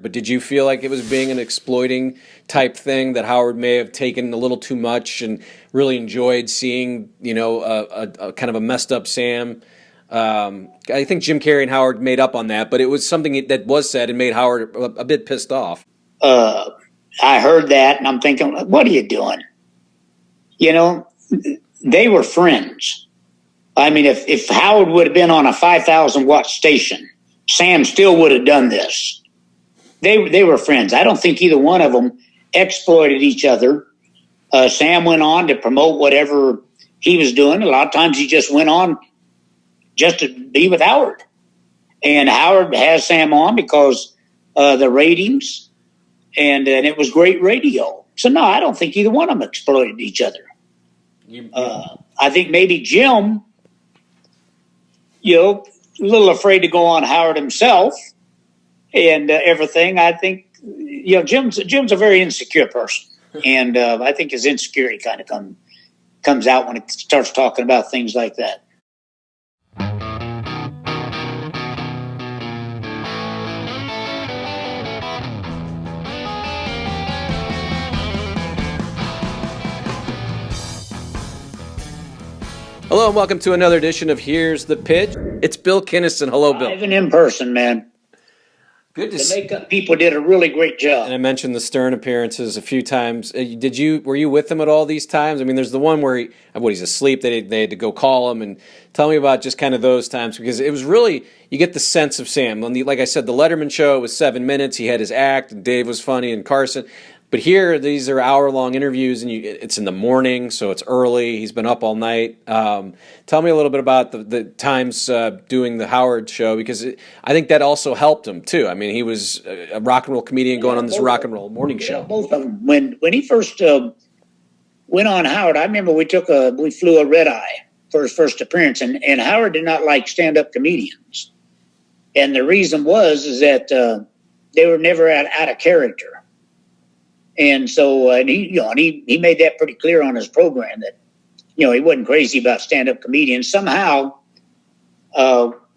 But did you feel like it was being an exploiting type thing, that Howard may have taken a little too much and really enjoyed seeing, a kind of a messed up Sam? I think Jim Carrey and Howard made up on that, but it was something that was said and made Howard a bit pissed off. I heard that, and I'm thinking, what are you doing? They were friends. I mean, if Howard would have been on a 5,000-watt station, Sam still would have done this. They were friends. I don't think either one of them exploited each other. Sam went on to promote whatever he was doing. A lot of times he just went on just to be with Howard. And Howard has Sam on because the ratings, and it was great radio. So, no, I don't think either one of them exploited each other. I think maybe Jim, a little afraid to go on Howard himself and everything. I think, Jim's a very insecure person. And I think his insecurity kind of comes out when he starts talking about things like that. Hello and welcome to another edition of Here's the Pitch. It's Bill Kinison. Hello, Bill. Even in person, man. Good to the see. Makeup people did a really great job. And I mentioned the Stern appearances a few times. Were you with him at all these times? I mean, there's the one where he's asleep. They had to go call him, and tell me about just kind of those times, because it was really, you get the sense of Sam. Like I said, the Letterman show was 7 minutes. He had his act, and Dave was funny, and Carson. But here, these are hour-long interviews, and it's in the morning, so it's early. He's been up all night. Tell me a little bit about the times doing the Howard show, because I think that also helped him, too. I mean, he was a rock and roll comedian going on this rock and roll morning show. Both of them. When he first went on Howard, I remember we flew a red eye for his first appearance, and Howard did not like stand-up comedians. And the reason is that they were never out of character. And so, he made that pretty clear on his program that, he wasn't crazy about stand-up comedians. Somehow,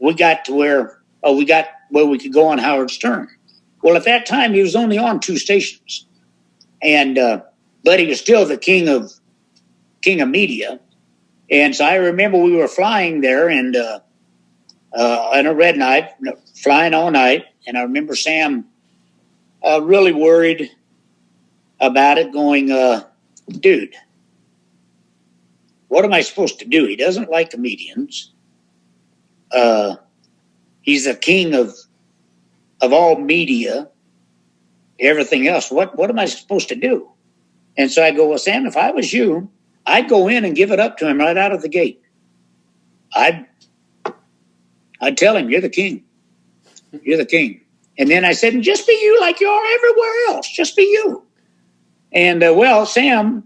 we got to where we could go on Howard Stern. Well, at that time, he was only on 2 stations, and but he was still the king of media. And so I remember we were flying there, and on a red night, flying all night, and I remember Sam really worried about it, going, dude, what am I supposed to do? He doesn't like comedians. He's the king of all media, everything else. What am I supposed to do? And so I go, well, Sam, if I was you, I'd go in and give it up to him right out of the gate. I'd tell him, you're the king. You're the king. And then I said, and just be you like you are everywhere else. Just be you. And, Sam,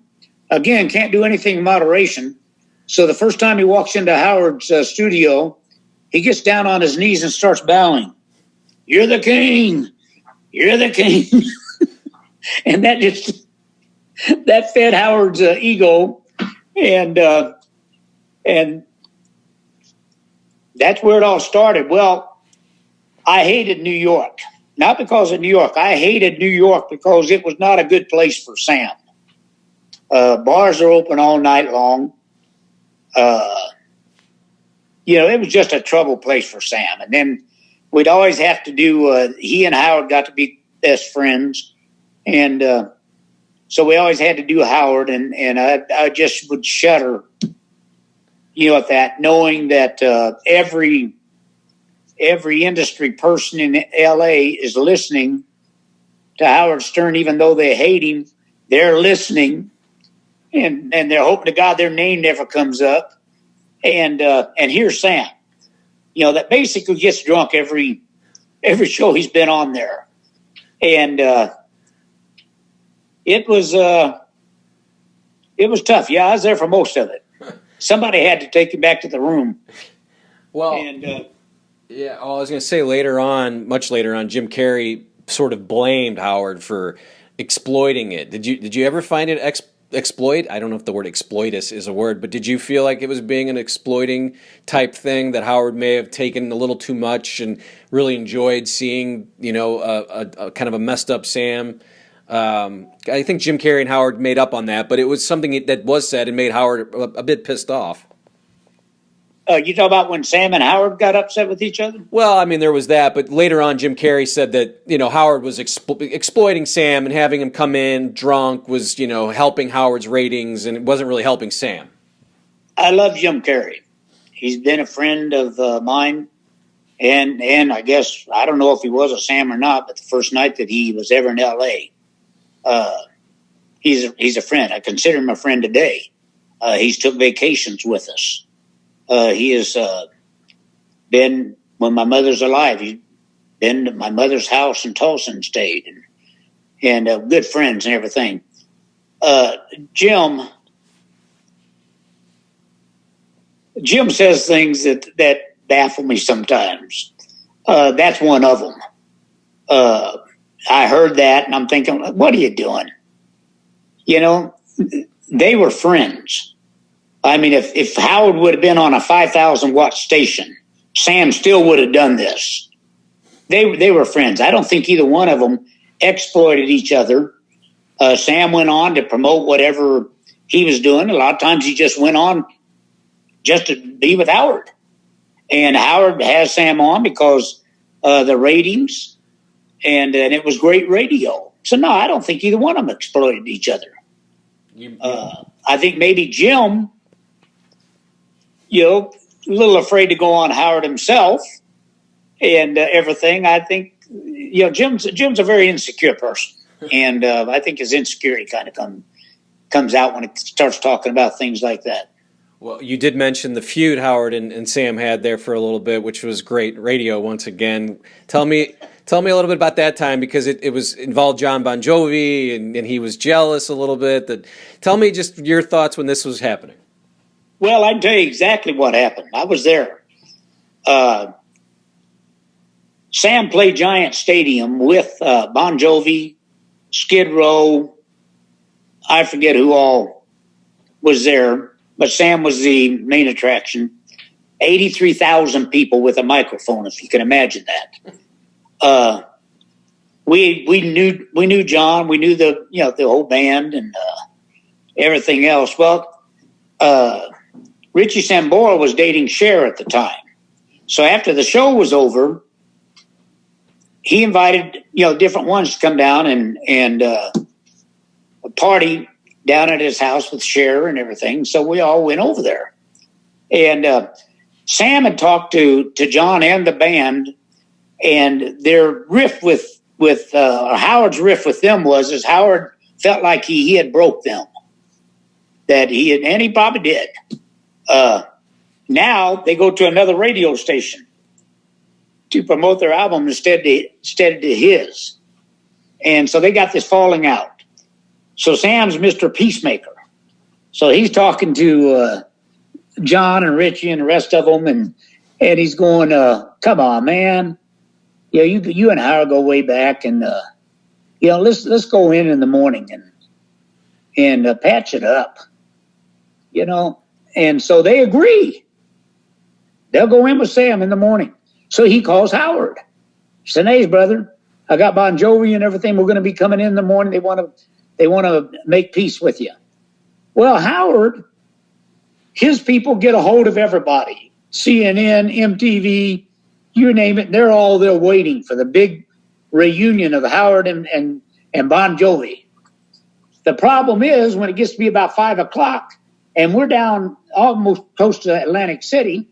again, can't do anything in moderation. So the first time he walks into Howard's studio, he gets down on his knees and starts bowing. You're the king. You're the king. And that fed Howard's ego. And that's where it all started. Well, I hated New York. Not because of New York. I hated New York because it was not a good place for Sam. Bars are open all night long. It was just a trouble place for Sam. And then we'd always have to do, he and Howard got to be best friends. And so we always had to do Howard. And I just would shudder, at that, knowing that every industry person in L.A. is listening to Howard Stern, even though they hate him. They're listening, and they're hoping to God their name never comes up. And here's Sam, that basically gets drunk every show he's been on there, and it was tough. Yeah, I was there for most of it. Somebody had to take him back to the room. Well, and. Yeah, I was going to say much later on, Jim Carrey sort of blamed Howard for exploiting it. Did you ever find it exploit? I don't know if the word exploitus is a word, but did you feel like it was being an exploiting type thing that Howard may have taken a little too much and really enjoyed seeing, a kind of a messed up Sam? I think Jim Carrey and Howard made up on that, but it was something that was said and made Howard a bit pissed off. You talk about when Sam and Howard got upset with each other? Well, I mean, there was that, but later on, Jim Carrey said that, Howard was exploiting Sam and having him come in drunk was, helping Howard's ratings, and it wasn't really helping Sam. I love Jim Carrey. He's been a friend of mine, and I guess, I don't know if he was a Sam or not, but the first night that he was ever in L.A., he's a friend. I consider him a friend today. He's took vacations with us. He has been, when my mother's alive, he's been to my mother's house in Tulsa and stayed, and good friends and everything. Jim says things that baffle me sometimes. That's one of them. I heard that, and I'm thinking, what are you doing? They were friends. I mean, if Howard would have been on a 5,000-watt station, Sam still would have done this. They were friends. I don't think either one of them exploited each other. Sam went on to promote whatever he was doing. A lot of times he just went on just to be with Howard. And Howard has Sam on because the ratings, and it was great radio. So, no, I don't think either one of them exploited each other. I think maybe Jim, a little afraid to go on Howard himself and everything. I think, Jim's a very insecure person. And I think his insecurity kind of comes out when it starts talking about things like that. Well, you did mention the feud Howard and Sam had there for a little bit, which was great radio once again. Tell me a little bit about that time, because it was involved John Bon Jovi and he was jealous a little bit. Tell me just your thoughts when this was happening. Well, I can tell you exactly what happened. I was there. Sam played Giant Stadium with Bon Jovi, Skid Row. I forget who all was there, but Sam was the main attraction. 83,000 people with a microphone, if you can imagine that. We knew John. We knew the whole band and everything else. Well, Richie Sambora was dating Cher at the time. So after the show was over, he invited, different ones to come down and party down at his house with Cher and everything. So we all went over there. And Sam had talked to John and the band, and their riff with Howard's riff with them was Howard felt like he had broke them. And he probably did. Now they go to another radio station to promote their album instead to his. And so they got this falling out. So Sam's Mr. Peacemaker. So he's talking to John and Richie and the rest of them, and he's going, come on, man. You and Howard go way back, and let's go in the morning and patch it up. And so they agree. They'll go in with Sam in the morning. So he calls Howard. He said, hey, brother, I got Bon Jovi and everything. We're going to be coming in the morning. They want to make peace with you. Well, Howard, his people get a hold of everybody. CNN, MTV, you name it. They're all there waiting for the big reunion of Howard and Bon Jovi. The problem is when it gets to be about 5 o'clock and we're down almost close to Atlantic City,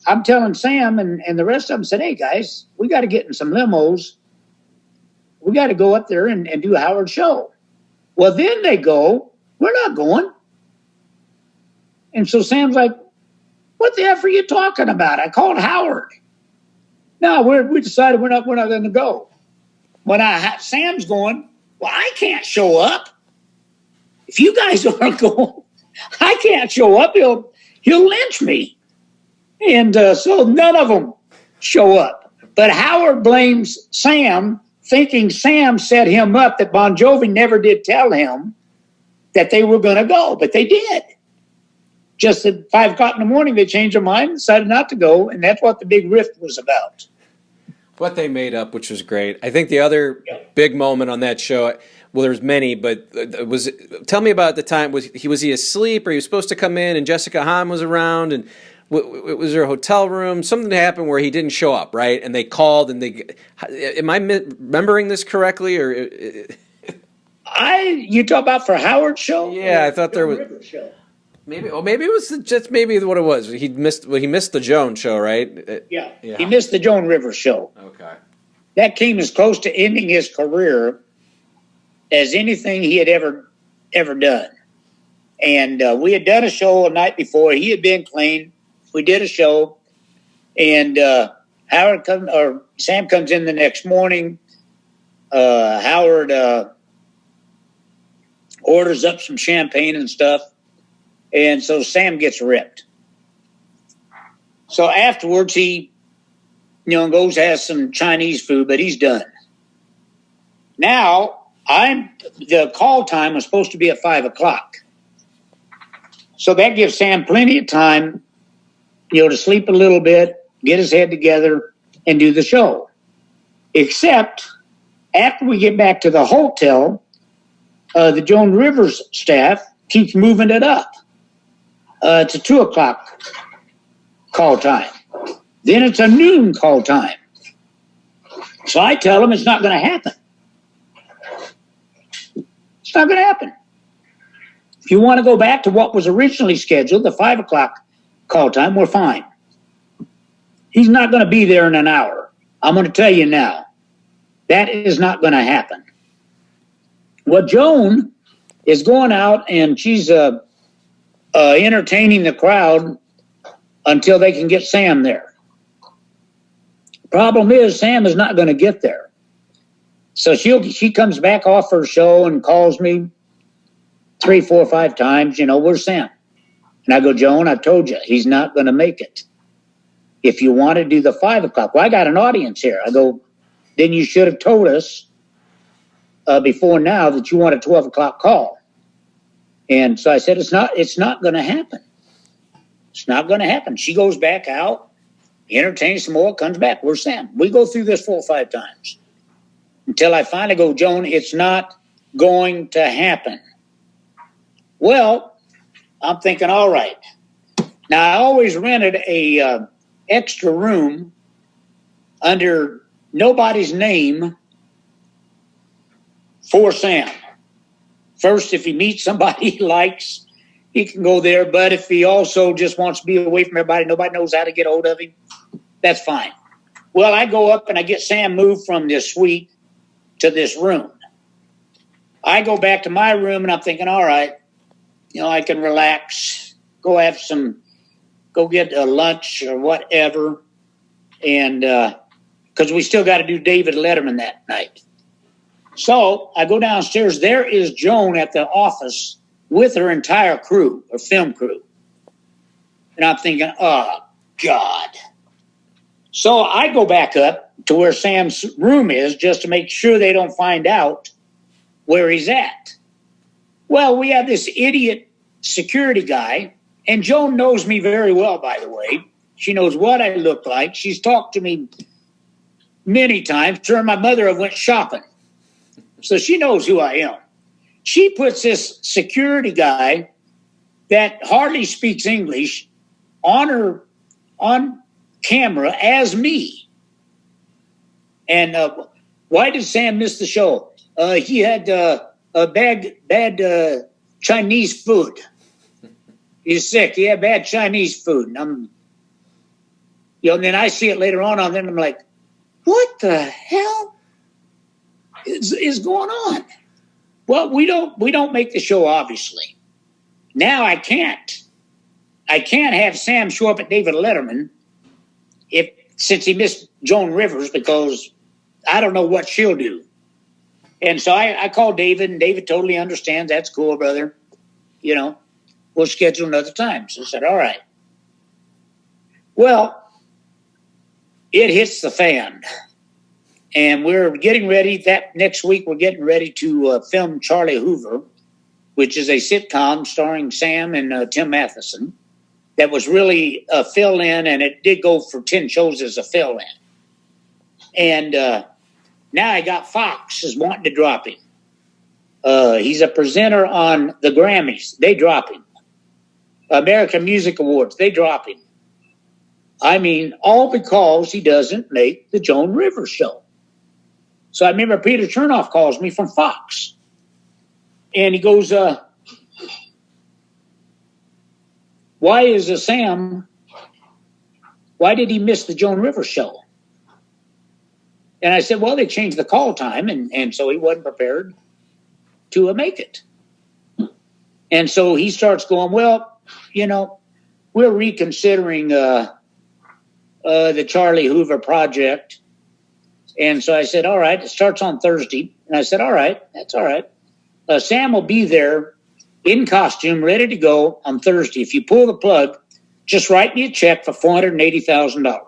I'm telling Sam and the rest of them said, hey, guys, we got to get in some limos. We got to go up there and do Howard's show. Well, then they go, we're not going. And so Sam's like, what the F are you talking about? I called Howard. No, we decided we're not going to go. When Sam's going, well, I can't show up. If you guys aren't going, I can't show up. He'll lynch me. And so none of them show up. But Howard blames Sam, thinking Sam set him up, that Bon Jovi never did tell him that they were going to go, but they did. Just at 5 o'clock in the morning, they changed their mind and decided not to go, and that's what the big rift was about. What they made up, which was great. I think the other big moment on that show, well, there's many, but tell me about the time. Was he asleep, or he was supposed to come in, and Jessica Hahn was around, and was there a hotel room? Something happened where he didn't show up, right? And they called, and am I remembering this correctly, or? You talk about for Howard's show? Yeah, I thought there was. Show? Maybe it was just maybe what it was. He missed the Joan show, right? Yeah, he missed the Joan Rivers show. Okay. That came as close to ending his career as anything he had ever done. And we had done a show a night before. He had been clean. We did a show, and Sam comes in the next morning. Howard orders up some champagne and stuff. And so Sam gets ripped. So afterwards, he, goes, has some Chinese food, but he's done. Now, the call time was supposed to be at 5 o'clock. So that gives Sam plenty of time, to sleep a little bit, get his head together, and do the show. Except after we get back to the hotel, the Joan Rivers staff keeps moving it up. To 2 o'clock call time. Then it's a noon call time. So I tell them it's not going to happen. It's not going to happen. If you want to go back to what was originally scheduled, the 5 o'clock call time, we're fine. He's not going to be there in an hour. I'm going to tell you now. That is not going to happen. Well, Joan is going out and she's entertaining the crowd until they can get Sam there. Problem is, Sam is not going to get there. So she comes back off her show and calls me 3, 4, 5 times, where's Sam? And I go, Joan, I told you, he's not going to make it. If you want to do the 5 o'clock, well, I got an audience here. I go, then you should have told us before now that you want a 12 o'clock call. And so I said, it's not going to happen. It's not going to happen. She goes back out, entertains some more, comes back. Where's Sam? We go through this 4 or 5 times until I finally go, Joan, it's not going to happen. Well, I'm thinking, all right. Now, I always rented a extra room under nobody's name for Sam. First, if he meets somebody he likes, he can go there. But if he also just wants to be away from everybody, nobody knows how to get hold of him, that's fine. Well, I go up and I get Sam moved from this suite to this room. I go back to my room and I'm thinking, all right, I can relax, go get a lunch or whatever. And because we still got to do David Letterman that night. So I go downstairs. There is Joan at the office with her entire crew, her film crew. And I'm thinking, oh, God. So I go back up to where Sam's room is just to make sure they don't find out where he's at. Well, we have this idiot security guy, and Joan knows me very well, by the way. She knows what I look like. She's talked to me many times. Her and my mother have went shopping. So she knows who I am. She puts this security guy that hardly speaks English on camera as me. And why did Sam miss the show? He had a bad Chinese food. He's sick. He had bad Chinese food. And and then I see it later on them. I'm like, what the hell is going on? Well, we don't make the show, obviously. Now I can't have Sam show up at David Letterman since he missed Joan Rivers, because I don't know what she'll do. And so I called David, and David totally understands. That's cool, brother. We'll schedule another time. So I said, all right. Well, it hits the fan. And we're getting ready. That next week, we're getting ready to film Charlie Hoover. which is a sitcom starring Sam and Tim Matheson. That was really a fill-in, and it did go for 10 shows as a fill-in. And now I got Fox is wanting to drop him. He's a presenter on the Grammys. They drop him. American Music Awards. They drop him. I mean, all because he doesn't make the Joan Rivers show. So I remember Peter Chernoff calls me from Fox. And he goes, why is Sam, why did he miss the Joan Rivers show? And I said, well, they changed the call time, and so he wasn't prepared to make it. And so he starts going, well, you know, we're reconsidering the Charlie Hoover project. And so I said, all right, it starts on Thursday. And I said, all right, that's all right. Sam will be there in costume, ready to go on Thursday. If you pull the plug, just write me a check for $480,000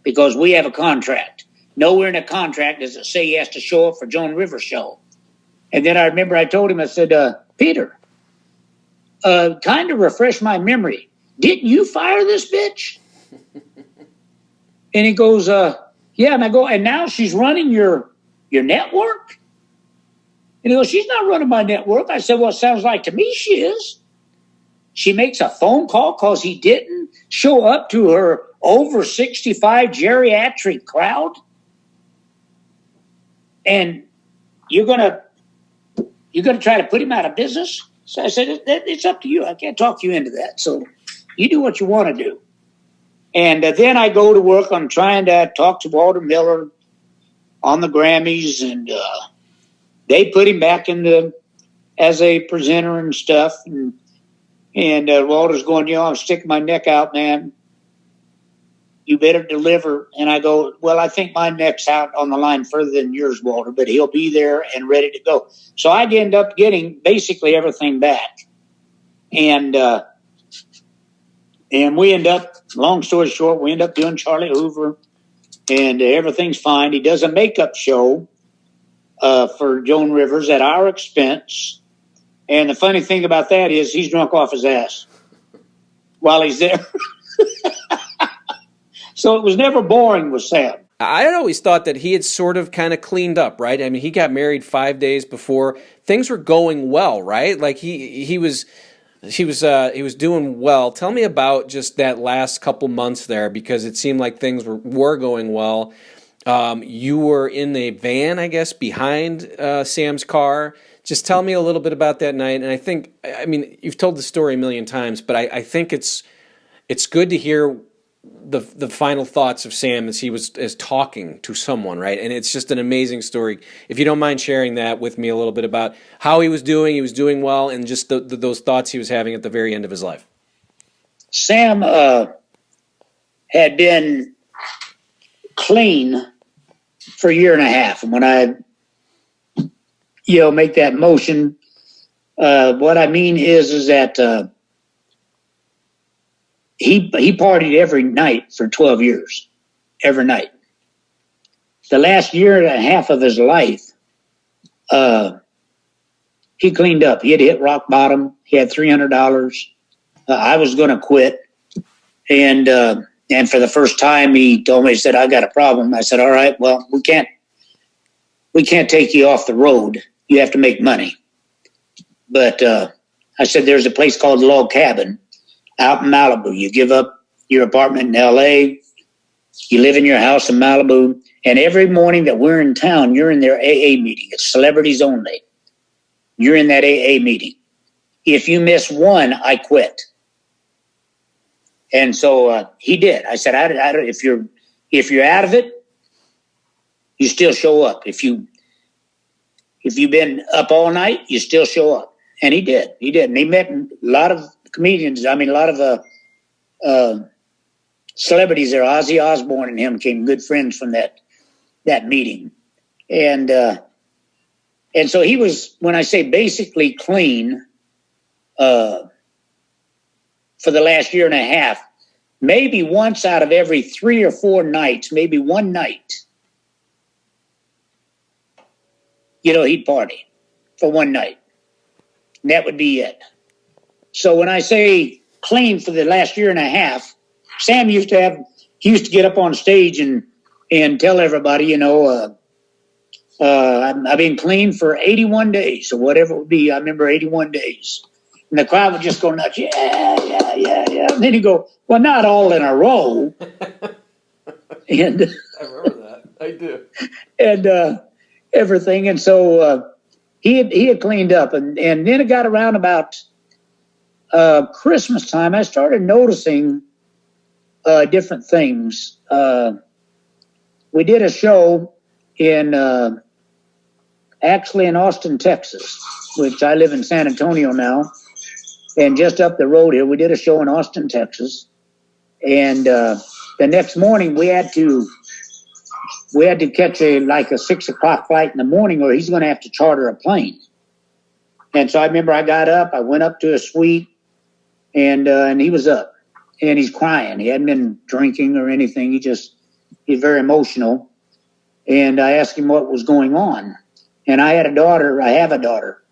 because we have a contract. Nowhere in a contract does it say he has to show up for Joan Rivers show. And then I remember I told him, I said, Peter, kind of refresh my memory. Didn't you fire this bitch? And he goes, yeah. And I go, and now she's running your network? And he goes, she's not running my network. I said, well, it sounds like to me she is. She makes a phone call because he didn't show up to her over 65 geriatric crowd. And you're gonna try to put him out of business? So I said, it's up to you. I can't talk you into that. So you do what you want to do. And then I go to work on trying to talk to Walter Miller on the Grammys, and they put him back as a presenter and stuff. And Walter's going, I'm sticking my neck out, man. You better deliver. And I go, well, I think my neck's out on the line further than yours, Walter, but he'll be there and ready to go. So I end up getting basically everything back. And we end up, long story short, we end up doing Charlie Hoover, and everything's fine. He does a makeup show for Joan Rivers at our expense. And the funny thing about that is he's drunk off his ass while he's there. So it was never boring with Sam. I had always thought that he had sort of kind of cleaned up, right? I mean, he got married 5 days before. Things were going well, right? Like he was doing well. Tell me about just that last couple months there, because it seemed like things were going well. You were in a van, I guess, behind Sam's car. Just tell me a little bit about that night. And I mean, you've told the story a million times, but I think it's good to hear the final thoughts of Sam as he was talking to someone, right? And it's just an amazing story. If you don't mind sharing that with me a little bit about how he was doing well, and just those thoughts he was having at the very end of his life. Sam had been clean for a year and a half. And when I, make that motion, what I mean is that he partied every night for 12 years, every night. The last year and a half of his life, he cleaned up. He had hit rock bottom. He had $300. I was going to quit. And for the first time, he told me, he said, I got a problem. I said, all right, well, we can't take you off the road. You have to make money. But I said, there's a place called Log Cabin out in Malibu. You give up your apartment in L.A., you live in your house in Malibu, and every morning that we're in town, you're in their AA meeting. It's celebrities only. You're in that AA meeting. If you miss one, I quit. And so he did. I said, I don't, if you're out of it, you still show up. If you've been up all night, you still show up. And he did. He did. And he met a lot of comedians. I mean, a lot of celebrities there. Ozzy Osbourne and him became good friends from that meeting. And so he was, when I say basically clean, for the last year and a half, maybe once out of every 3 or 4 nights, maybe one night, he'd party for one night. And that would be it. So when I say clean for the last year and a half, Sam used to get up on stage and tell everybody, I've been clean for 81 days or whatever it would be. I remember 81 days. And the crowd would just go nuts. Yeah. And then he'd go, well, not all in a row. And I remember that. I do. And everything. And so he had cleaned up. And then it got around about Christmas time. I started noticing different things. We did a show actually in Austin, Texas, which I live in San Antonio now. And just up the road here, we did a show in Austin, Texas. And the next morning we had to catch a 6:00 flight in the morning, or he's going to have to charter a plane. And so I remember I got up, I went up to a suite, and he was up, and he's crying. He hadn't been drinking or anything. He's very emotional. And I asked him what was going on. And I have a daughter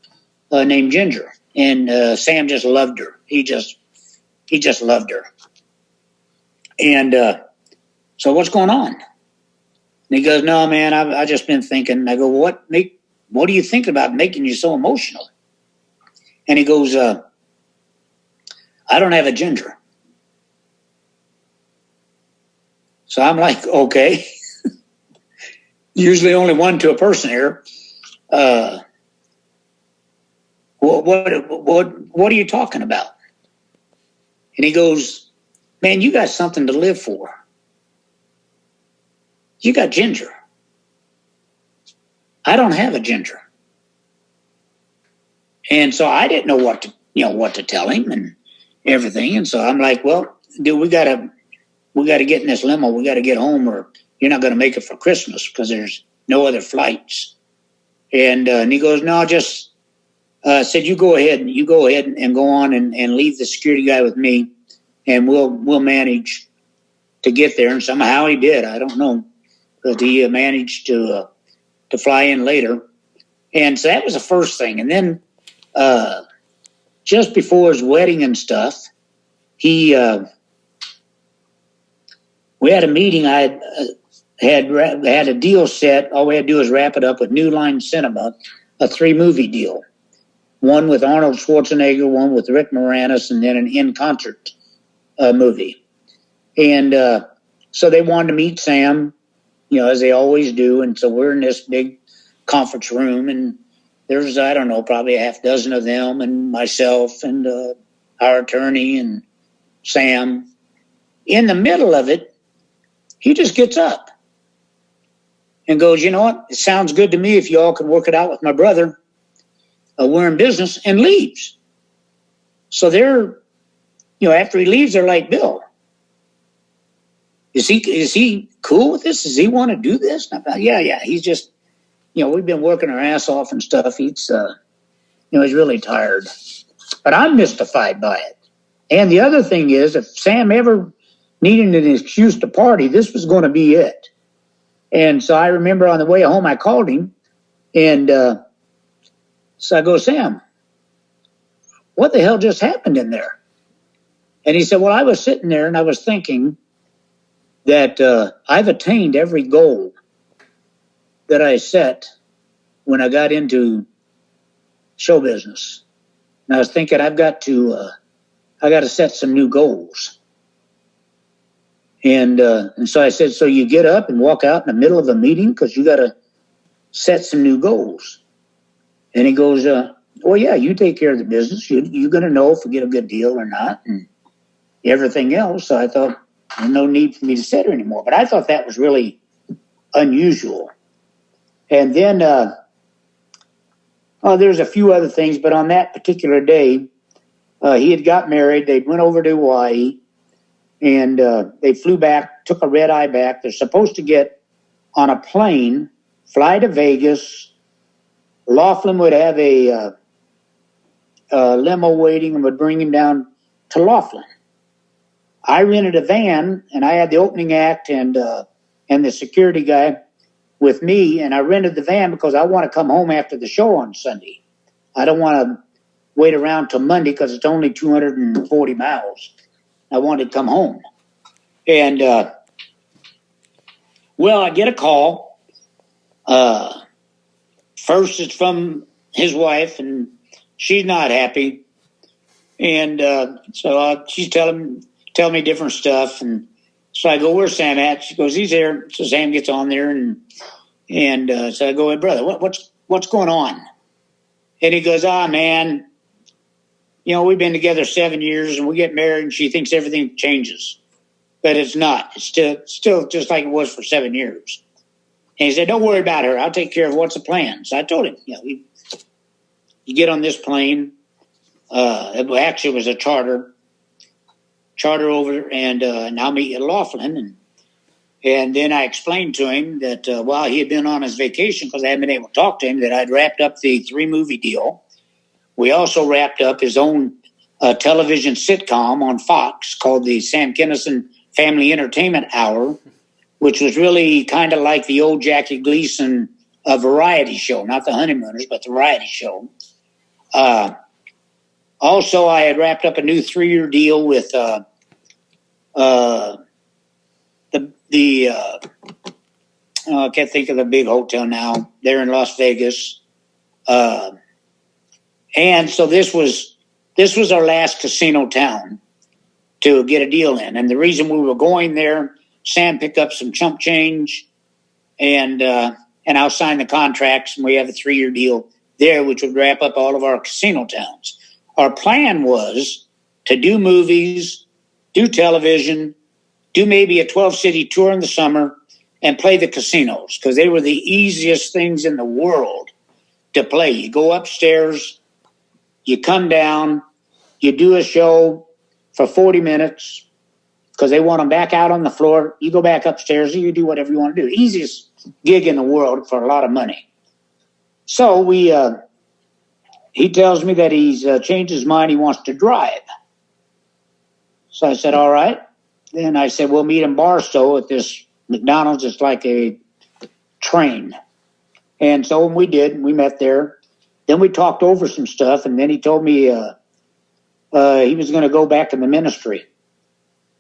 named Ginger. And Sam just loved her. He just loved her. And so what's going on? And he goes, no, man, I've just been thinking. And I go, what are you thinking about making you so emotional? And he goes, I don't have a Ginger. So I'm like, okay. Usually only one to a person here. What are you talking about? And he goes, man, you got something to live for. You got Ginger. I don't have a Ginger. And so I didn't know what to tell him and everything. And so I'm like, well, dude, we gotta get in this limo. We gotta get home, or you're not gonna make it for Christmas because there's no other flights. And he goes, no, just said you go ahead and go on and leave the security guy with me, and we'll manage to get there. And somehow he did. I don't know, but he managed to fly in later. And so that was the first thing. And then just before his wedding and stuff, we had a meeting. I had a deal set. All we had to do was wrap it up with New Line Cinema, a 3-movie deal. One with Arnold Schwarzenegger, one with Rick Moranis, and then an in-concert movie. And so they wanted to meet Sam, as they always do. And so we're in this big conference room, and there's, I don't know, probably a half dozen of them and myself and our attorney and Sam. In the middle of it, he just gets up and goes, you know what? It sounds good to me if you all can work it out with my brother. We're in business, and leaves. So they're, after he leaves, they're like, Bill, is he cool with this? Does he want to do this? And I thought, yeah. He's just, we've been working our ass off and stuff. He's, he's really tired. But I'm mystified by it. And the other thing is, if Sam ever needed an excuse to party, this was going to be it. And so I remember on the way home, I called him, and so I go, Sam, what the hell just happened in there? And he said, well, I was sitting there and I was thinking that I've attained every goal that I set when I got into show business. And I was thinking I got to set some new goals. And so I said, so you get up and walk out in the middle of a meeting because you got to set some new goals. And he goes, well, yeah, you take care of the business. You're going to know if we get a good deal or not and everything else. So I thought, there's no need for me to set her anymore. But I thought that was really unusual. And then there's a few other things. But on that particular day, he had got married. They went over to Hawaii. And they flew back, took a red eye back. They're supposed to get on a plane, fly to Vegas. Laughlin would have a limo waiting and would bring him down to Laughlin. I rented a van, and I had the opening act and the security guy with me, and I rented the van because I want to come home after the show on Sunday. I don't want to wait around till Monday because it's only 240 miles. I wanted to come home. And, well, I get a call. First, it's from his wife, and she's not happy. And so she's telling me different stuff. And so I go, where's Sam at? She goes, he's here. So Sam gets on there. And so I go, hey, brother, what's going on? And he goes, man, we've been together 7 years and we get married and she thinks everything changes. But it's not. It's still just like it was for 7 years. And he said, don't worry about her. I'll take care of what's the plan. So I told him, you get on this plane. It was a charter over, and I'll meet you at Laughlin. And then I explained to him that while he had been on his vacation, because I hadn't been able to talk to him, that I'd wrapped up the 3-movie deal. We also wrapped up his own television sitcom on Fox called the Sam Kinison Family Entertainment Hour, which was really kind of like the old Jackie Gleason variety show, not the Honeymooners, but the variety show. Also, I had wrapped up a new 3-year deal with I can't think of the big hotel now. They're in Las Vegas. And so this was our last casino town to get a deal in. And the reason we were going there, Sam picked up some chump change, and I'll sign the contracts, and we have a 3-year deal there, which would wrap up all of our casino towns. Our plan was to do movies, do television, do maybe a 12-city tour in the summer, and play the casinos, because they were the easiest things in the world to play. You go upstairs, you come down, you do a show for 40 minutes, because they want them back out on the floor. You go back upstairs, and you do whatever you want to do. Easiest gig in the world for a lot of money. So he tells me that he's changed his mind. He wants to drive. So I said, all right. Then I said, we'll meet in Barstow at this McDonald's. It's like a train. And so we did. We met there. Then we talked over some stuff. And then he told me he was going to go back in the ministry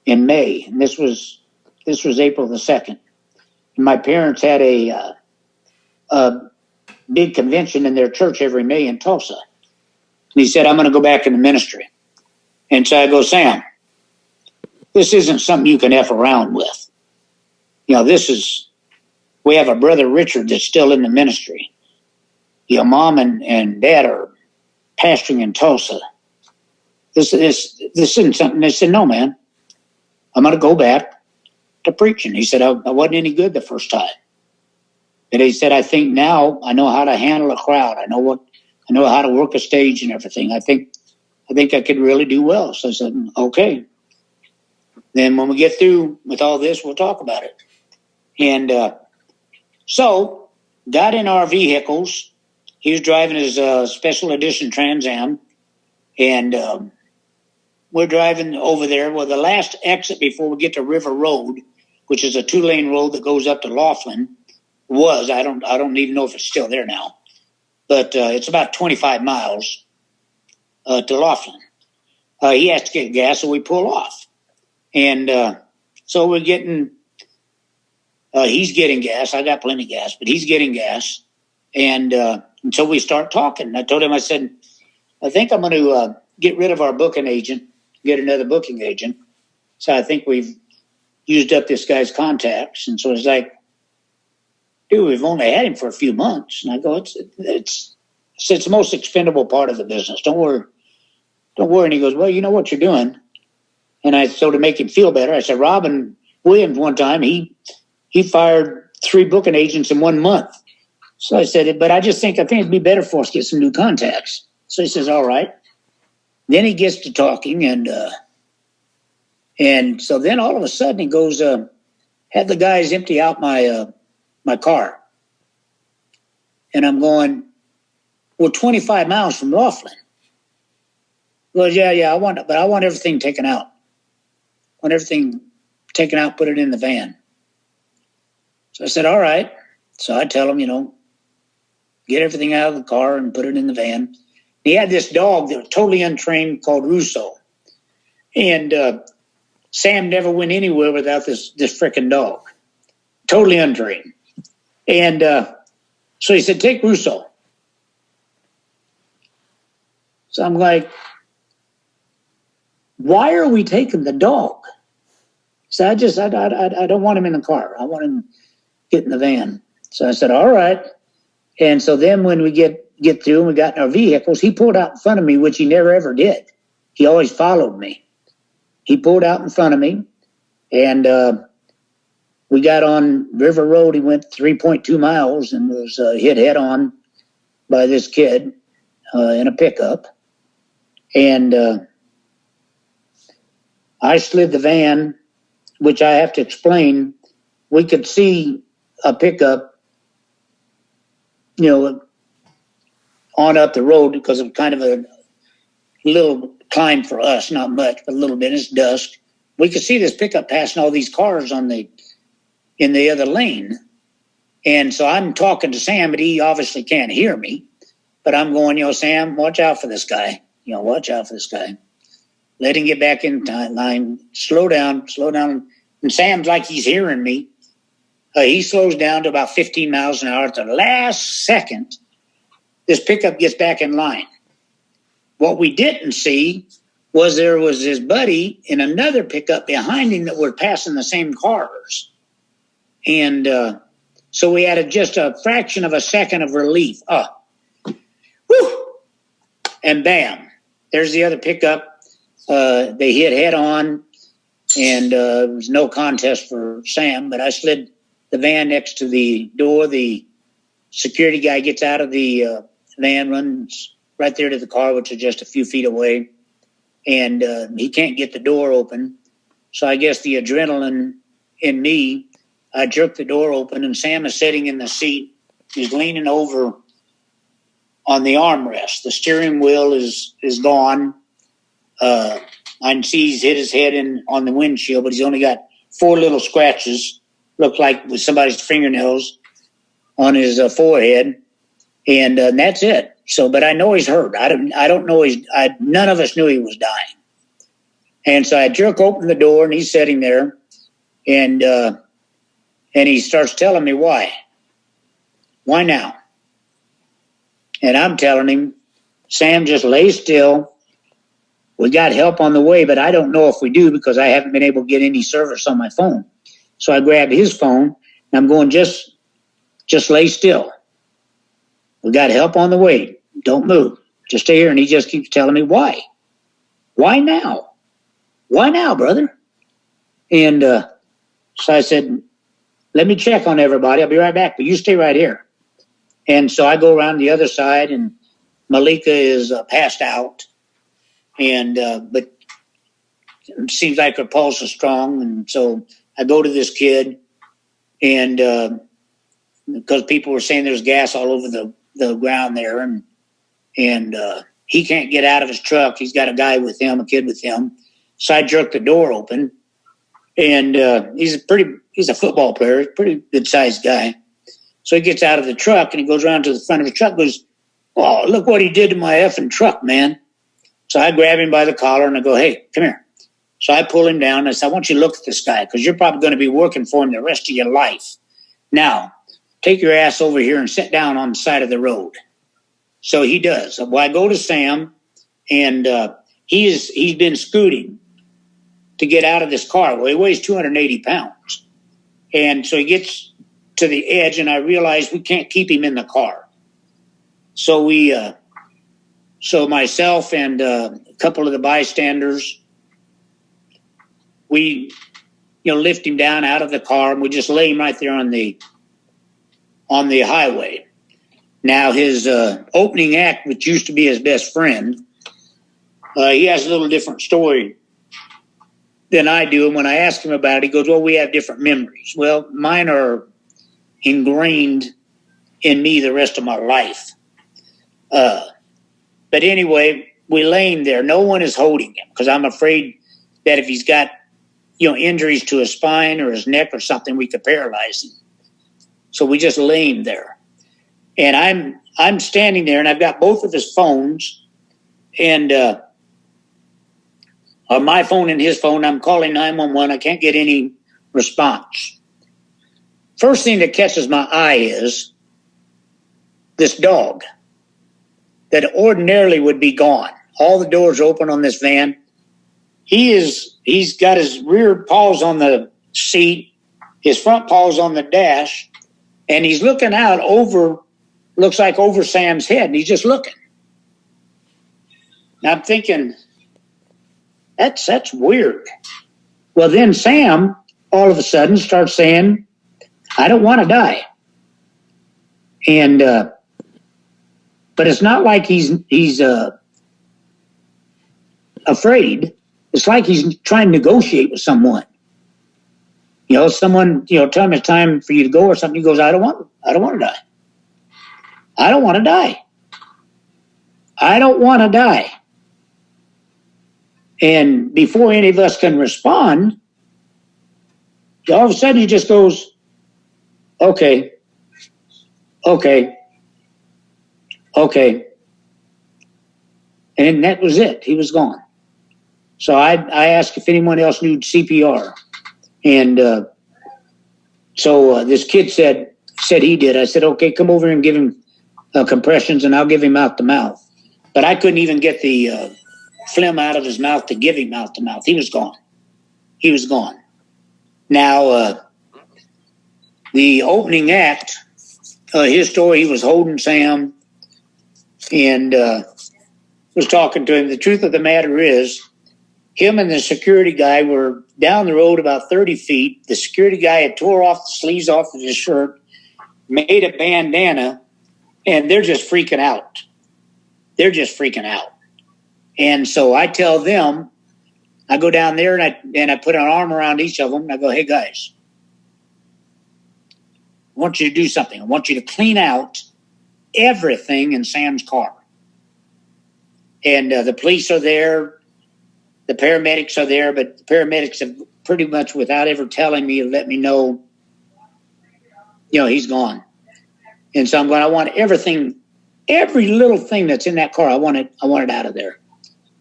in May. And this was April the 2nd. And my parents had a big convention in their church every May in Tulsa. And he said, I'm going to go back in the ministry. And so I go, Sam, this isn't something you can F around with. We have a brother, Richard, that's still in the ministry. Mom and dad are pastoring in Tulsa. This isn't something. They said, no, man, I'm going to go back to preaching. He said, I wasn't any good the first time. But he said, I think now I know how to handle a crowd. I know how to work a stage and everything. I think I could really do well. So I said, okay. Then when we get through with all this, we'll talk about it. And so got in our vehicles. He was driving his special edition Trans Am. And we're driving over there. Well, the last exit before we get to River Road, which is a 2-lane road that goes up to Laughlin, I don't even know if it's still there now, but it's about 25 miles to Laughlin. He has to get gas, so we pull off. And so we're getting, he's getting gas. I got plenty of gas, but he's getting gas. And until we start talking, I told him, I said, I think I'm going to get rid of our booking agent, get another booking agent. So I think we've used up this guy's contacts. And so it's like, dude, we've only had him for a few months. And I go, it's the most expendable part of the business. Don't worry. And he goes, well, you know what you're doing. And so to make him feel better, I said, Robin Williams one time, he fired 3 booking agents in 1 month. So I said, but I think it'd be better for us to get some new contacts. So he says, all right. Then he gets to talking, and so then all of a sudden he goes, had the guys empty out my car. And I'm going, we're 25 miles from Laughlin. Well, yeah, I want everything taken out. I want everything taken out, put it in the van. So I said, all right. So I tell him, get everything out of the car and put it in the van. He had this dog that was totally untrained called Russo. And Sam never went anywhere without this freaking dog. Totally untrained. And so he said, take Russo. So I'm like, why are we taking the dog? So I don't want him in the car. I want him to get in the van. So I said, all right. And so then when we get through and we got in our vehicles, he pulled out in front of me, which he never ever did. He always followed me. He pulled out in front of me, and we got on River Road. He went 3.2 miles and was hit head on by this kid in a pickup. And I slid the van, which I have to explain. We could see a pickup, on up the road because of kind of a little climb for us, not much, but a little bit. It's dusk. We could see this pickup passing all these cars in the other lane. And so I'm talking to Sam, but he obviously can't hear me. But I'm going, Sam, watch out for this guy. Watch out for this guy. Let him get back in line. Slow down. And Sam's like he's hearing me. He slows down to about 15 miles an hour. At the last second, this pickup gets back in line. What we didn't see was there was his buddy in another pickup behind him that were passing the same cars. And so we had just a fraction of a second of relief. Whew! And bam, there's the other pickup. They hit head on, and it was no contest for Sam, but I slid the van next to the door. The security guy gets out of the van, runs right there to the car, which is just a few feet away, and he can't get the door open. So I guess the adrenaline in me, I jerked the door open, and Sam is sitting in the seat. He's leaning over on the armrest. The steering wheel is gone. I can see he's hit his head on the windshield, but he's only got 4 little scratches, look like with somebody's fingernails on his forehead, and that's it. So, but I know he's hurt. I don't know none of us knew he was dying. And so I jerk open the door, and he's sitting there, and he starts telling me why. Why now? And I'm telling him, Sam, just lay still. We got help on the way, but I don't know if we do because I haven't been able to get any service on my phone. So I grab his phone, and I'm going, just lay still. We got help on the way. Don't move. Just stay here. And he just keeps telling me, why? Why now? Why now, brother? And so I said, let me check on everybody. I'll be right back, but you stay right here. And so I go around the other side, and Malika is passed out. And but it seems like her pulse is strong. And so I go to this kid, and because people were saying there's gas all over the ground there, and he can't get out of his truck. He's got a kid with him. So I jerk the door open, and he's a football player, pretty good sized guy. So he gets out of the truck, and he goes around to the front of the truck and goes, oh, look what he did to my effing truck, man. So I grab him by the collar and I go, hey, come here. So I pull him down and I said, I want you to look at this guy because you're probably going to be working for him the rest of your life. Now, take your ass over here and sit down on the side of the road. So he does. Well, I go to Sam, and he's been scooting to get out of this car. Well, he weighs 280 pounds. And so he gets to the edge, and I realize we can't keep him in the car. So so myself and a couple of the bystanders, we lift him down out of the car, and we just lay him right there on the highway. Now, his opening act, which used to be his best friend, he has a little different story than I do. And when I ask him about it, he goes, well, we have different memories. Well, mine are ingrained in me the rest of my life. But anyway, we lay him there. No one is holding him because I'm afraid that if he's got, injuries to his spine or his neck or something, we could paralyze him. So we just lay him there. And I'm standing there, and I've got both of his phones And on my phone and his phone, I'm calling 911. I can't get any response. First thing that catches my eye is this dog that ordinarily would be gone. All the doors open on this van. He's got his rear paws on the seat, his front paws on the dash, and he's looking out looks like over Sam's head, and he's just looking. And I'm thinking, that's weird. Well, then Sam all of a sudden starts saying, I don't want to die. And, but it's not like he's afraid. It's like he's trying to negotiate with someone. Someone, tell him it's time for you to go or something. He goes, I don't want to die. I don't want to die. I don't want to die. And before any of us can respond, all of a sudden he just goes, okay. And that was it. He was gone. So I asked if anyone else knew CPR. And so this kid said he did. I said, okay, come over and give him compressions and I'll give him mouth to mouth. But I couldn't even get the phlegm out of his mouth to give him mouth to mouth. He was gone. Now, the opening act, his story, he was holding Sam and was talking to him. The truth of the matter is, him and the security guy were down the road about 30 feet. The security guy had tore off the sleeves off of his shirt, made a bandana, and they're just freaking out. And so I tell them, I go down there and I put an arm around each of them and I go, hey guys, I want you to do something. I want you to clean out everything in Sam's car. And the police are there. The paramedics are there, but the paramedics have pretty much, without ever telling me, let me know, he's gone. And so I'm going, I want everything, every little thing that's in that car, I want it out of there.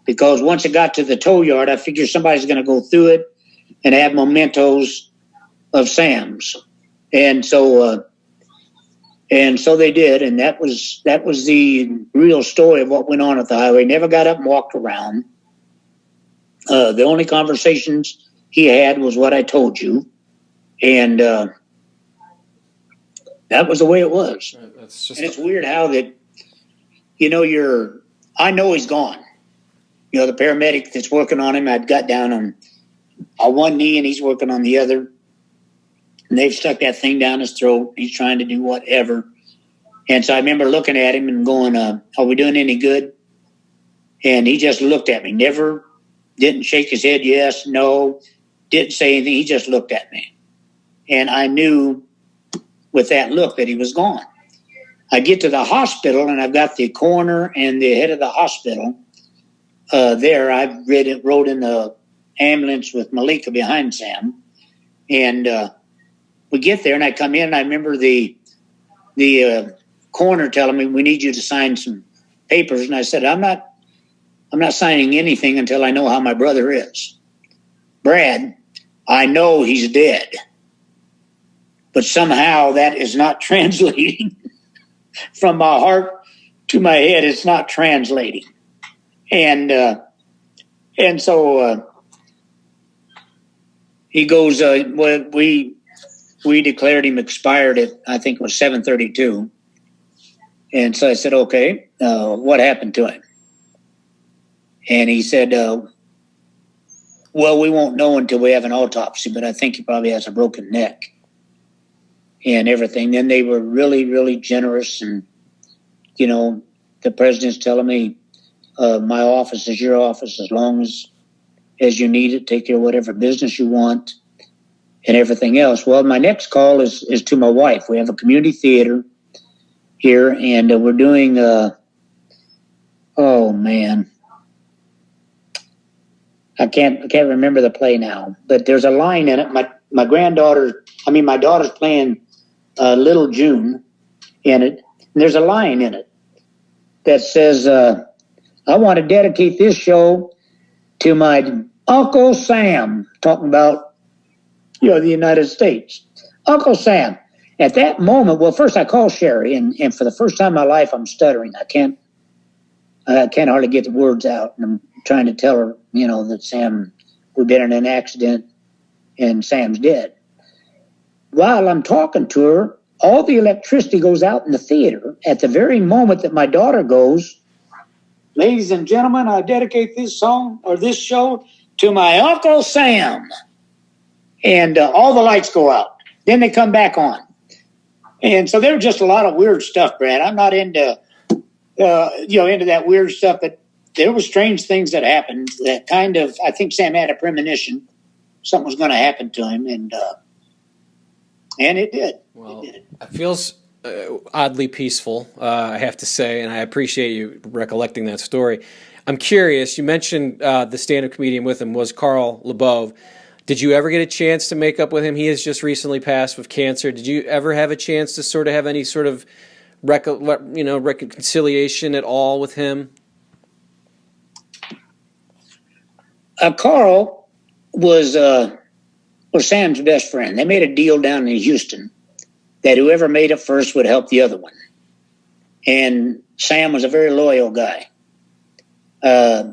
Because once it got to the tow yard, I figured somebody's going to go through it and have mementos of Sam's. And so they did. And that was the real story of what went on at the highway. Never got up and walked around. The only conversations he had was what I told you. And that was the way it was. And it's weird how that, I know he's gone. The paramedic that's working on him, I'd got down on one knee and he's working on the other. And they've stuck that thing down his throat. He's trying to do whatever. And so I remember looking at him and going, are we doing any good? And he just looked at me, didn't shake his head, yes, no, didn't say anything. He just looked at me. And I knew with that look that he was gone. I get to the hospital and I've got the coroner and the head of the hospital there. I rode in the ambulance with Malika behind Sam. And we get there and I come in and I remember the coroner telling me, we need you to sign some papers. And I said, I'm not signing anything until I know how my brother is. Brad, I know he's dead. But somehow that is not translating from my heart to my head. It's not translating. And so he goes, well, we declared him expired at, I think it was 7:32. And so I said, okay, what happened to him? And he said, well, we won't know until we have an autopsy, but I think he probably has a broken neck and everything. Then they were really, really generous. And, the president's telling me, my office is your office as long as you need it. Take care of whatever business you want and everything else. Well, my next call is to my wife. We have a community theater here, and we're doing, oh, man. I can't remember the play now, but there's a line in it. My daughter's playing Little June in it. And there's a line in it that says, I want to dedicate this show to my Uncle Sam, talking about, the United States. Uncle Sam. At that moment, well, first I called Sherry, and for the first time in my life, I'm stuttering. I can't hardly get the words out. And I'm trying to tell her, that Sam, we've been in an accident and Sam's dead. While I'm talking to her, all the electricity goes out in the theater at the very moment that my daughter goes, "Ladies and gentlemen, I dedicate this song or this show to my Uncle Sam." And all the lights go out. Then they come back on. And so there was just a lot of weird stuff, Brad. I'm not into that weird stuff, but there were strange things that happened that kind of, I think Sam had a premonition something was going to happen to him, and it did. Well, it did. It feels oddly peaceful, I have to say, and I appreciate you recollecting that story. I'm curious, you mentioned the stand-up comedian with him was Carl LaBove. Did you ever get a chance to make up with him? He has just recently passed with cancer. Did you ever have a chance to sort of have any sort of reconciliation at all with him? Carl was Sam's best friend. They made a deal down in Houston that whoever made it first would help the other one. And Sam was a very loyal guy. They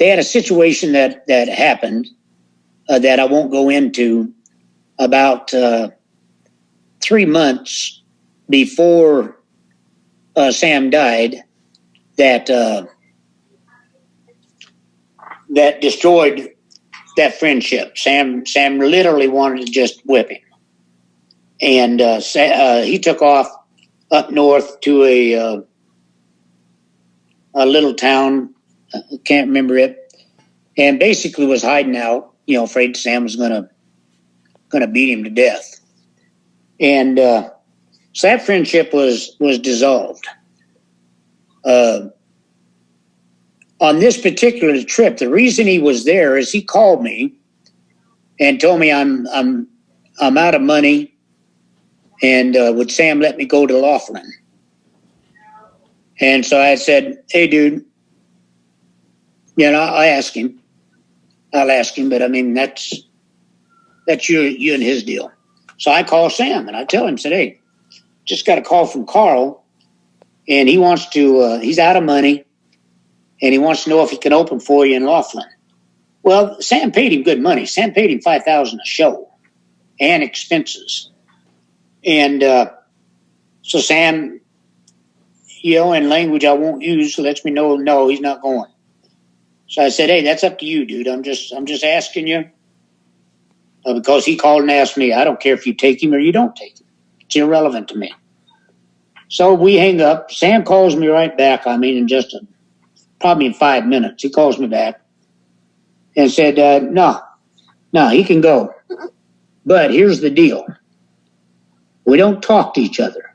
had a situation that happened that I won't go into about 3 months before Sam died that destroyed that friendship. Sam literally wanted to just whip him. And he took off up north to a little town, I can't remember it, and basically was hiding out, afraid Sam was gonna beat him to death. And so that friendship was dissolved. On this particular trip, the reason he was there is he called me and told me I'm out of money, and would Sam let me go to Laughlin? And so I said, "Hey, dude, I'll ask him. But I mean that's you and his deal." So I call Sam and I tell him, said, "Hey, just got a call from Carl, and he wants to. He's out of money, and he wants to know if he can open for you in Laughlin." Well, Sam paid him good money. Sam paid him $5,000 a show and expenses. And so Sam, in language I won't use, lets me know, no, he's not going. So I said, "Hey, that's up to you, dude. I'm just asking you because he called and asked me. I don't care if you take him or you don't take him. It's irrelevant to me." So we hang up. Sam calls me right back. I mean, probably in 5 minutes, he calls me back and said, no, he can go. But here's the deal. We don't talk to each other.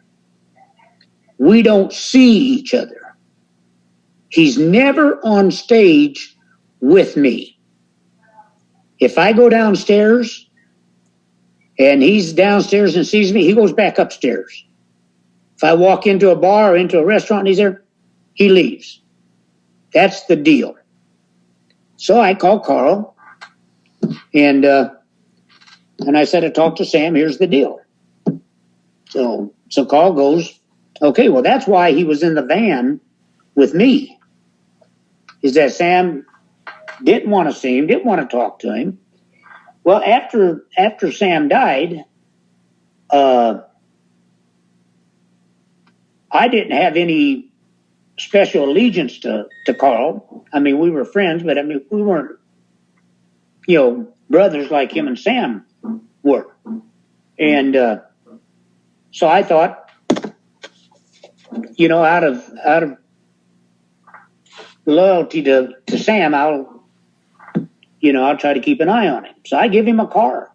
We don't see each other. He's never on stage with me. If I go downstairs and he's downstairs and sees me, he goes back upstairs. If I walk into a bar or into a restaurant and he's there, he leaves. That's the deal. So I called Carl and I said, "I talked to Sam, here's the deal." So Carl goes, "Okay, well, that's why he was in the van with me, is that Sam didn't want to see him, didn't want to talk to him." Well, after Sam died, I didn't have any special allegiance to Carl. I mean, we were friends, but I mean, we weren't, brothers like him and Sam were. And so I thought, out of loyalty to Sam, I'll try to keep an eye on him. So I give him a car.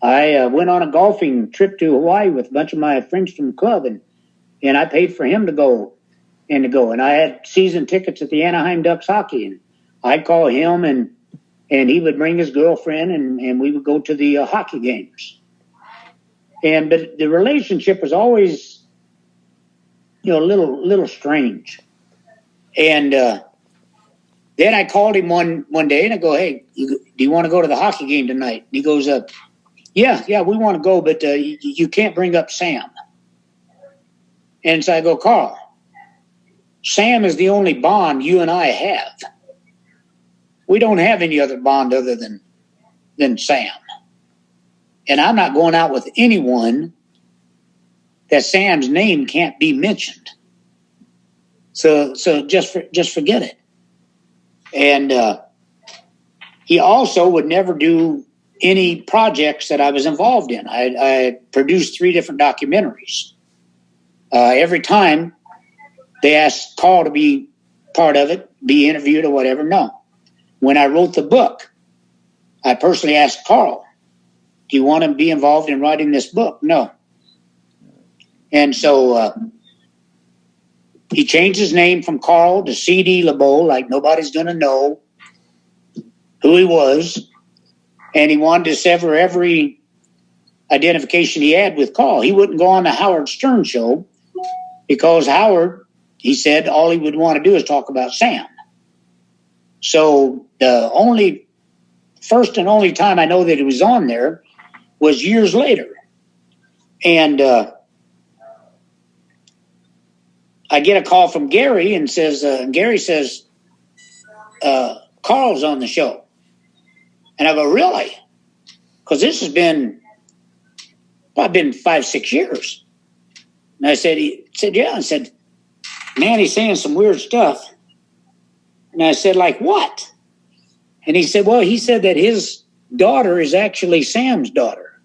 I went on a golfing trip to Hawaii with a bunch of my friends from the club, and I paid for him to go. And I had season tickets at the Anaheim Ducks hockey, and I'd call him, and he would bring his girlfriend, and we would go to the hockey games. But the relationship was always, a little strange. And then I called him one day and I go, hey, do you want to go to the hockey game tonight? And he goes, yeah, we want to go, but you can't bring up Sam. And so I go, Carl, Sam is the only bond you and I have. We don't have any other bond other than Sam. And I'm not going out with anyone that Sam's name can't be mentioned. So just forget it. And he also would never do any projects that I was involved in. I produced 3 different documentaries. Every time they asked Carl to be part of it, be interviewed or whatever, no. When I wrote the book, I personally asked Carl, do you want to be involved in writing this book? No. And so he changed his name from Carl to C.D. LaBove, like nobody's going to know who he was. And he wanted to sever every identification he had with Carl. He wouldn't go on the Howard Stern show because Howard, he said, all he would want to do is talk about Sam. So the first and only time I know that he was on there was years later. And I get a call from Gary and Gary says, Carl's on the show. And I go, really? Because this has been 5-6 years. And he said, yeah. I said, man, he's saying some weird stuff. And I said, like what? And he said, well, he said that his daughter is actually Sam's daughter.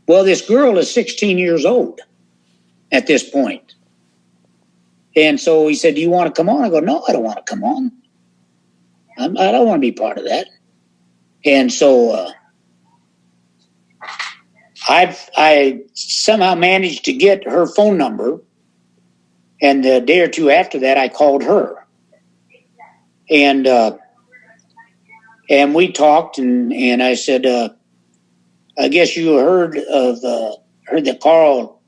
Well, this girl is 16 years old at this point. And so he said, do you want to come on? I go, no, I don't want to come on. I don't want to be part of that. And so I somehow managed to get her phone number. And a day or two after that, I called her. And we talked, and I said, I guess you heard that Carl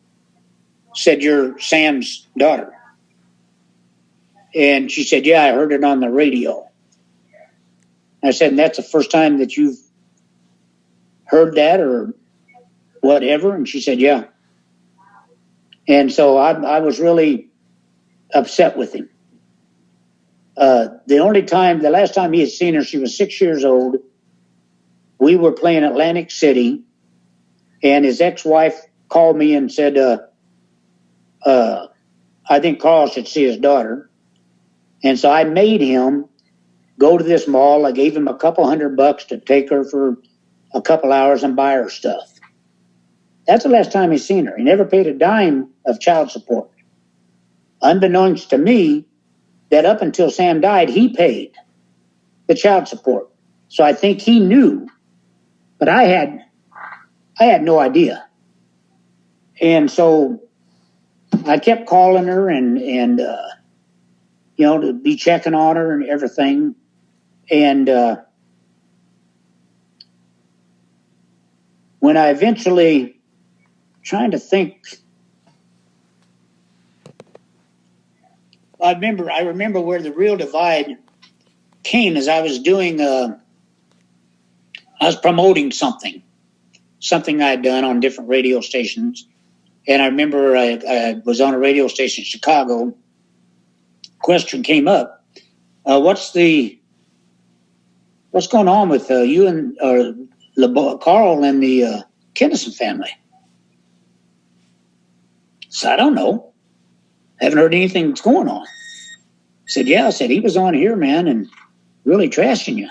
said you're Sam's daughter. And she said, yeah, I heard it on the radio. I said, and that's the first time that you've heard that or whatever? And she said, yeah. And so I was really upset with him. The last time he had seen her, she was 6 years old. We were playing Atlantic City, and his ex-wife called me and said, I think Carl should see his daughter. And so I made him go to this mall. I gave him a couple $100 to take her for a couple hours and buy her stuff. That's the last time he's seen her. He never paid a dime of child support. Unbeknownst to me, that up until Sam died, he paid the child support. So I think he knew, but I had no idea. And so I kept calling her and to be checking on her and everything. And when I eventually, trying to think, I remember where the real divide came as I was doing, I was promoting something I had done on different radio stations. And I remember I was on a radio station in Chicago. Question came up. What's going on with you and Carl and the Kinison family? So I don't know. Haven't heard anything that's going on. I said, yeah. I said, he was on here, man, and really trashing you.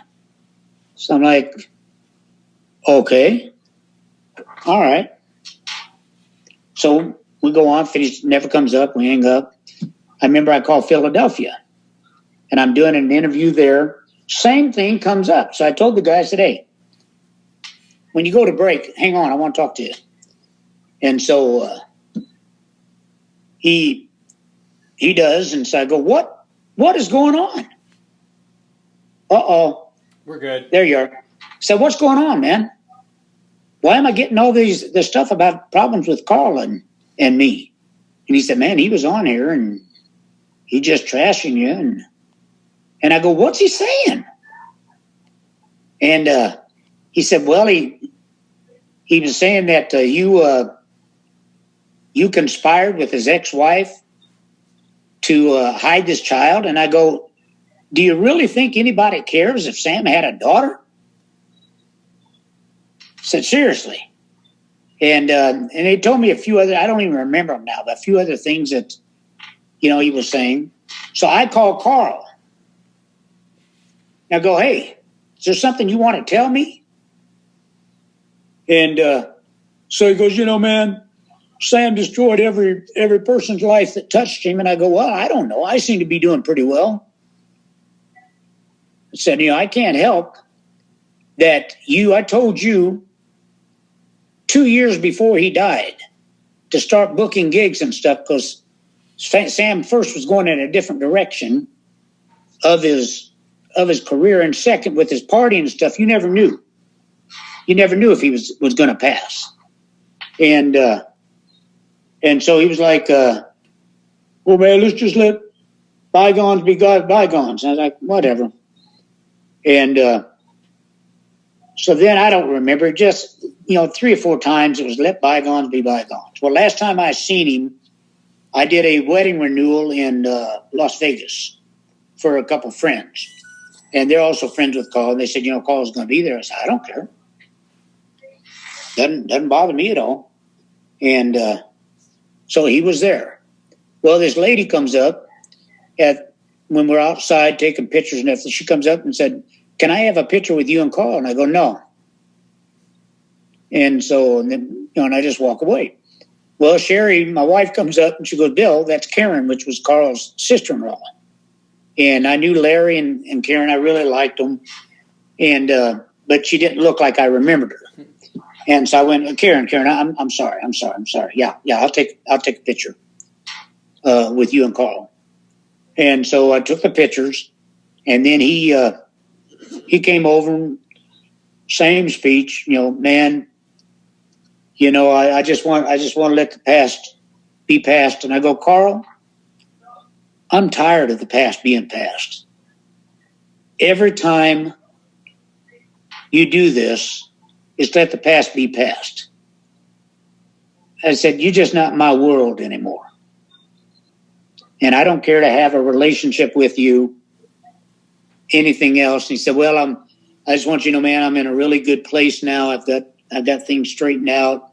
So I'm like, okay. All right. So we go on, finish, never comes up, we hang up. I remember I called Philadelphia, and I'm doing an interview there. Same thing comes up. So I told the guy, I said, hey, when you go to break, hang on, I want to talk to you. And so he does, and so I go, what is going on? Uh-oh. We're good. There you are. So what's going on, man? Why am I getting all this stuff about problems with Carl and me? And he said, man, he was on here, and he's just trashing you. And I go, what's he saying? And he said, well, he was saying that you conspired with his ex-wife to hide this child. And I go, do you really think anybody cares if Sam had a daughter? I said, seriously. And he told me a few other, I don't even remember them now, but a few other things that, he was saying. So I called Carl. I go, hey, is there something you want to tell me? And so he goes, man, Sam destroyed every person's life that touched him. And I go, well, I don't know. I seem to be doing pretty well. I said, I can't help that I told you 2 years before he died to start booking gigs and stuff, because Sam first was going in a different direction of his career, and second with his party and stuff. You never knew if he was going to pass. And so he was like, well, man, let's just let bygones be bygones. And I was like, whatever. And so then I don't remember, just 3 or 4 times it was let bygones be bygones. Well, last time I seen him, I did a wedding renewal in Las Vegas for a couple friends. And they're also friends with Carl. And they said, Carl's going to be there. I said, I don't care. Doesn't bother me at all. And so he was there. Well, this lady comes up when we're outside taking pictures and everything. She comes up and said, can I have a picture with you and Carl? And I go, no. And so, and I just walk away. Well, Sherry, my wife, comes up and she goes, Bill, that's Karen, which was Carl's sister-in-law. And I knew Larry and Karen. I really liked them. And but she didn't look like I remembered her. And so I went, Karen, I'm sorry. Yeah, I'll take a picture with you and Carl. And so I took the pictures, and then he came over, same speech, man. I just want to let the past be past. And I go, Carl, I'm tired of the past being past. Every time you do this, it's let the past be past. I said, you're just not in my world anymore. And I don't care to have a relationship with you, anything else. And he said, well, I just want you to know, man, I'm in a really good place now. I've got things straightened out.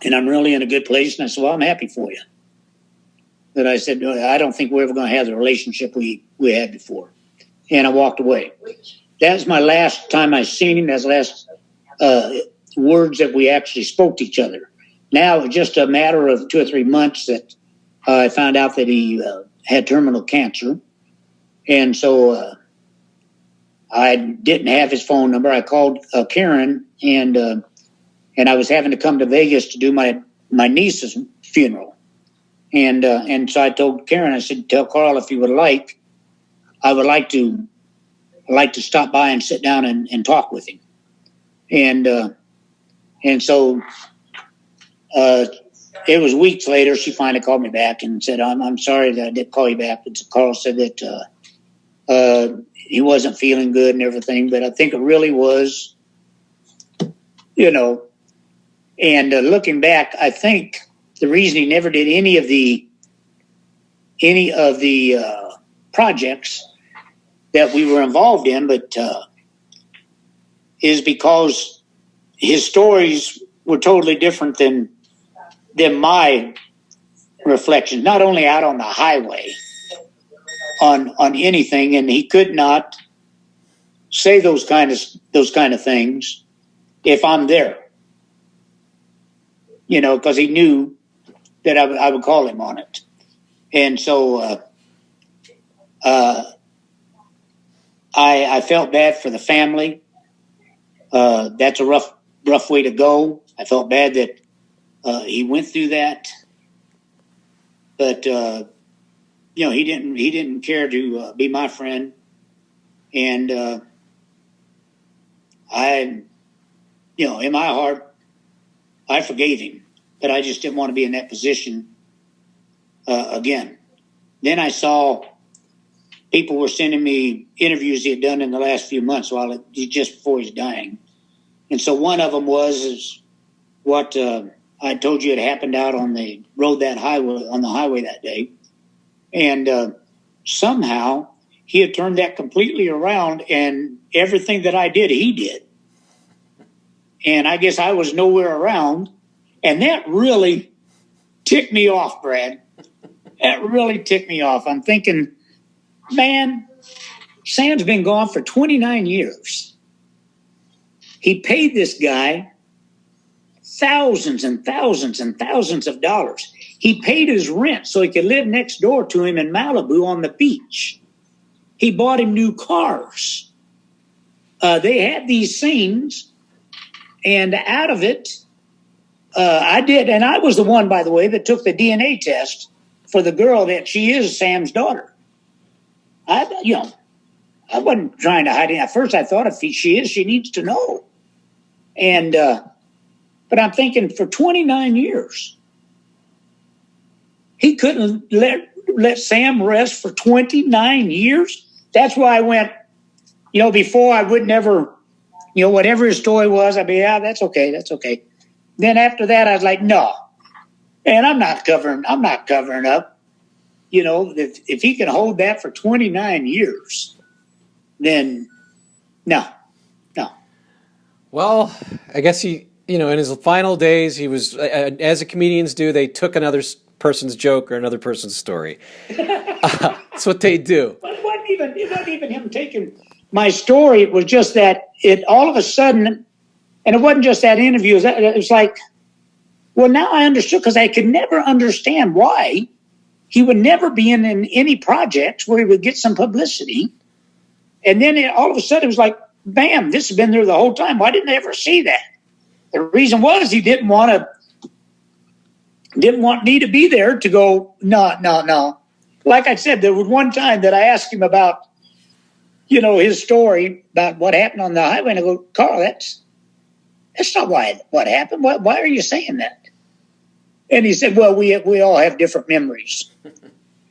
And I'm really in a good place. And I said, well, I'm happy for you. But I said, I don't think we're ever going to have the relationship we had before. And I walked away. That was my last time I seen him. That's the last words that we actually spoke to each other. Now, it's just a matter of 2 or 3 months that I found out that he had terminal cancer. And so I didn't have his phone number. I called Karen, and I was having to come to Vegas to do my niece's funeral. And so I told Karen, I said, tell Carl if he would like, I would like to stop by and sit down and talk with him. And so it was weeks later, she finally called me back and said, I'm sorry that I didn't call you back. But Carl said that he wasn't feeling good and everything, but I think it really was, and looking back, I think the reason he never did any of the projects that we were involved in, but is because his stories were totally different than my reflections. Not only out on the highway, on anything, and he could not say those kind of things if I'm there. Because he knew that I would call him on it. And so I felt bad for the family. That's a rough way to go. I felt bad that he went through that. But he didn't care to be my friend. And in my heart, I forgave him, but I just didn't want to be in that position again. then I saw people were sending me interviews he had done in the last few months just before he's dying. And so one of them is what I told you had happened out on the highway that day. And somehow he had turned that completely around, and everything that I did, he did. And I guess I was nowhere around. And that really ticked me off, Brad. That really ticked me off. I'm thinking, man, Sam's been gone for 29 years. He paid this guy thousands and thousands and thousands of dollars. He paid his rent so he could live next door to him in Malibu on the beach. He bought him new cars. They had these scenes, and out of it, I did, and I was the one, by the way, that took the DNA test for the girl that she is Sam's daughter. I wasn't trying to hide it. At first, I thought if she is, she needs to know. And but I'm thinking, for 29 years, he couldn't let Sam rest for 29 years. That's why I went. Before I would never, whatever his story was, I'd be, yeah, that's okay, that's okay. Then after that, I was like, no, and I'm not covering up. If he can hold that for 29 years, then no. Well, I guess he, in his final days, he was, as the comedians do, they took another person's joke or another person's story. That's what they do. But it wasn't even him taking my story. It was just that it all of a sudden, and it wasn't just that interview. It was like, well, now I understood, because I could never understand why he would never be in any projects where he would get some publicity. And then all of a sudden it was like, bam, this has been there the whole time. Why didn't I ever see that? The reason was he didn't want me to be there to go, no. Like I said, there was one time that I asked him about, his story about what happened on the highway. And I go, Carl, that's not what happened. Why are you saying that? And he said, well, we all have different memories.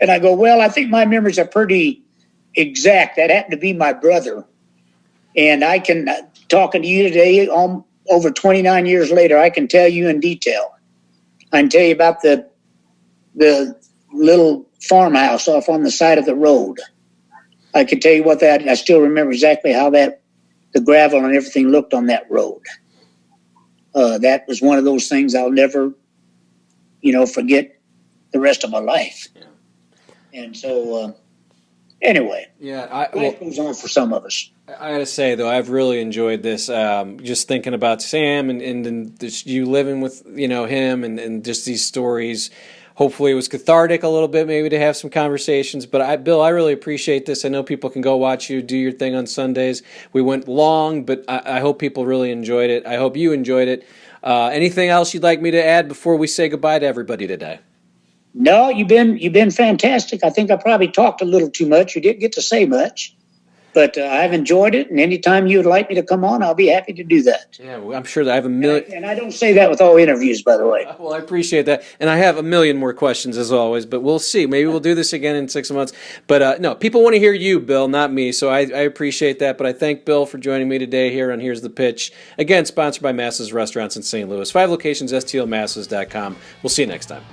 And I go, well, I think my memories are pretty exact. That happened to be my brother. And I can, talking to you today, over 29 years later, I can tell you in detail. I can tell you about the little farmhouse off on the side of the road. I can tell you I still remember exactly how the gravel and everything looked on that road. That was one of those things I'll never, forget the rest of my life. Yeah. And so, anyway, life goes on for some of us. I got to say, though, I've really enjoyed this. Just thinking about Sam and you living with him and just these stories. Hopefully it was cathartic a little bit, maybe to have some conversations. But Bill, I really appreciate this. I know people can go watch you do your thing on Sundays. We went long, but I hope people really enjoyed it. I hope you enjoyed it. Anything else you'd like me to add before we say goodbye to everybody today? No, you've been fantastic. I think I probably talked a little too much. You didn't get to say much. But I've enjoyed it, and anytime you would like me to come on, I'll be happy to do that. Yeah, well, I'm sure that I have a million. And I don't say that with all interviews, by the way. Well, I appreciate that. And I have a million more questions, as always, but we'll see. Maybe we'll do this again in 6 months. But no, people want to hear you, Bill, not me, so I appreciate that. But I thank Bill for joining me today here on Here's the Pitch. Again, sponsored by Masses Restaurants in St. Louis. 5 locations, stlmasses.com. We'll see you next time.